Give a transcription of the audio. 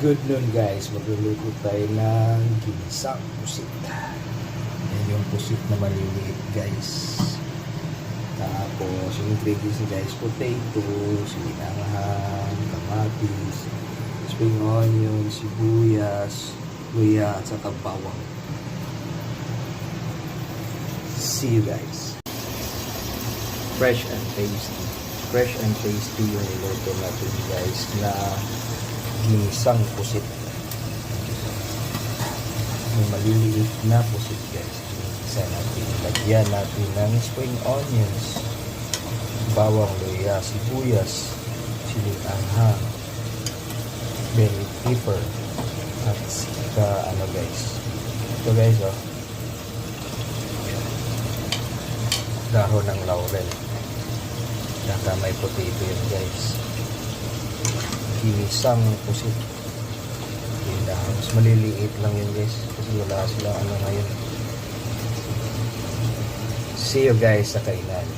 Good noon guys, magluluto tayo ng ginisang pusit. Yan yung pusit na maliliit guys. Tapos yung ingredients guys, potato, sinanghang, kamatis, spring onion, sibuyas, luya at saka bawang. See you guys. Fresh and tasty. Fresh and tasty yung niluto natin guys na ginisang pusit. May maliliit na pusit guys. Isa natin. Lagyan natin ng spring onions, bawang, luya, sibuyas, siling anghang, bell pepper, at sika ano guys. Ito guys oh. Dahon ng laurel. Saka may potato yun guys. Ginisang pusit. Mas maliliit lang yun guys kasi wala sila ano ngayon. See you guys sa kainan.